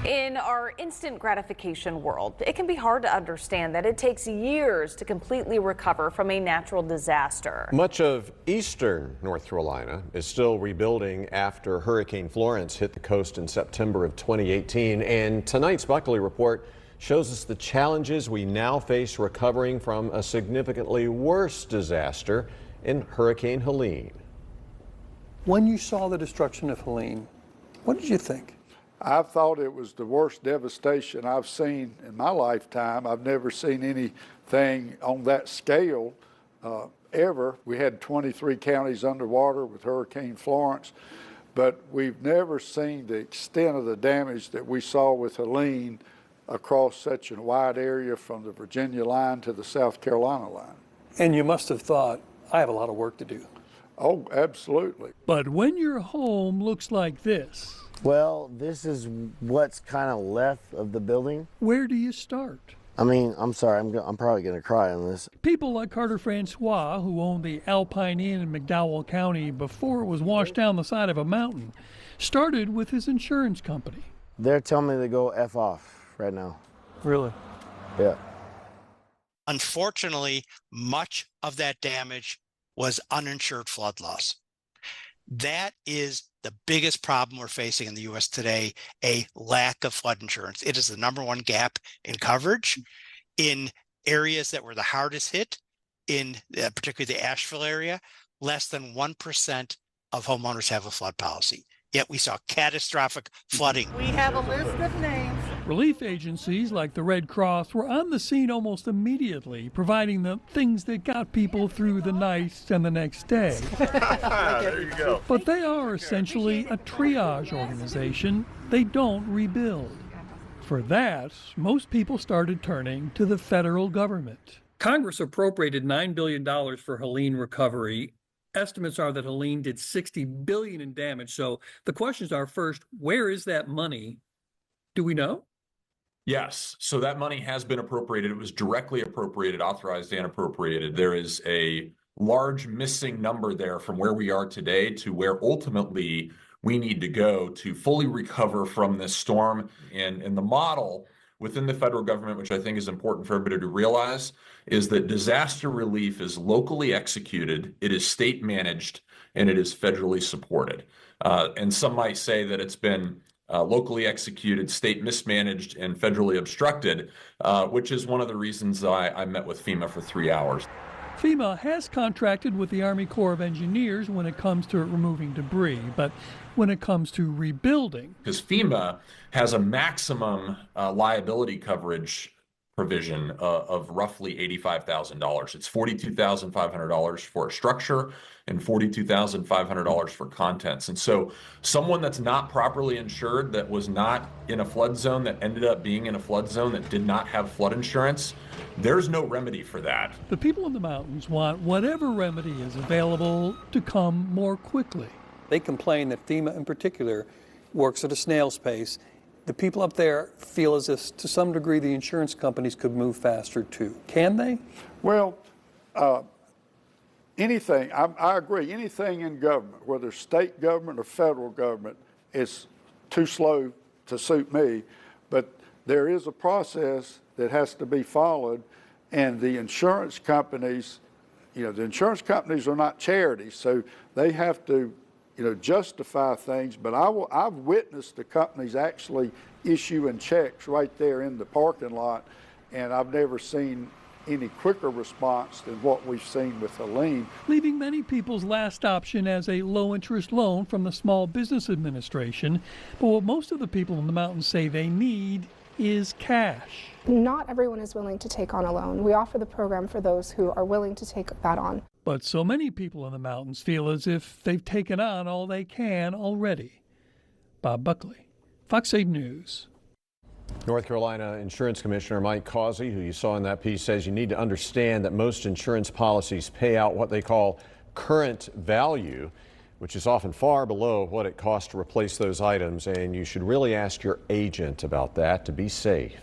In our instant gratification world, it can be hard to understand that it takes years to completely recover from a natural disaster. Much of eastern North Carolina is still rebuilding after Hurricane Florence hit the coast in September of 2018. And tonight's Buckley Report shows us the challenges we now face recovering from a significantly worse disaster in Hurricane Helene. When you saw the destruction of Helene, what did you think? I thought it was the worst devastation I've seen in my lifetime. I've never seen anything on that scale ever. We had 23 counties underwater with Hurricane Florence, but we've never seen the extent of the damage that we saw with Helene across such a wide area from the Virginia line to the South Carolina line. And you must have thought, I have a lot of work to do. Oh, absolutely. But when your home looks like this, well, this is what's kind of left of the building. where do you start? I mean, I'm sorry, I'm probably going to cry on this. People like Carter Francois, who owned the Alpine Inn in McDowell County before it was washed down the side of a mountain, started with his insurance company. They're telling me to go F off right now. Really? Yeah. Unfortunately, much of that damage was uninsured flood loss. That is the biggest problem we're facing in the U.S. today, a lack of flood insurance. It is the #1 gap in coverage in areas that were the hardest hit, in particularly the Asheville area. Less than 1% of homeowners have a flood policy. Yet we saw catastrophic flooding. We have a list of names. Relief agencies like the Red Cross were on the scene almost immediately, providing the things that got people through the night and the next day. There you go. But they are essentially a triage organization. They don't rebuild. For that, most people started turning to the federal government. Congress appropriated $9 billion for Helene recovery. Estimates are that Helene did $60 billion in damage. So the questions are, first, where is that money? Do we know? Yes. So that money has been appropriated. It was directly appropriated, authorized and appropriated. There is a large missing number there from where we are today to where ultimately we need to go to fully recover from this storm. And the model within the federal government, which I think is important for everybody to realize, is that disaster relief is locally executed, it is state managed, and it is federally supported. And some might say that it's been locally executed, state mismanaged, and federally obstructed, which is one of the reasons I met with FEMA for 3 hours. FEMA has contracted with the Army Corps of Engineers when it comes to removing debris, but when it comes to rebuilding, because FEMA has a maximum liability coverage provision of roughly $85,000. It's $42,500 for a structure and $42,500 for contents. And so someone that's not properly insured, that was not in a flood zone, that ended up being in a flood zone that did not have flood insurance, there's no remedy for that. the people in the mountains want whatever remedy is available to come more quickly. They complain that FEMA in particular works at a snail's pace. The people up there feel as if, to some degree, the insurance companies could move faster too. Can they? Well, anything, I agree, anything in government, whether state government or federal government, is too slow to suit me. But there is a process that has to be followed, and the insurance companies, the insurance companies are not charities, so they have to justify things, but I've witnessed the companies actually issuing checks right there in the parking lot, and I've never seen any quicker response than what we've seen with Helene. Leaving many people's last option as a low-interest loan from the Small Business Administration. But what most of the people in the mountains say they need is cash. Not everyone is willing to take on a loan. We offer the program for those who are willing to take that on. But so many people in the mountains feel as if they've taken on all they can already. Bob Buckley, Fox 8 News. North Carolina Insurance Commissioner Mike Causey, who you saw in that piece, says you need to understand that most insurance policies pay out what they call current value, which is often far below what it costs to replace those items, and you should really ask your agent about that to be safe.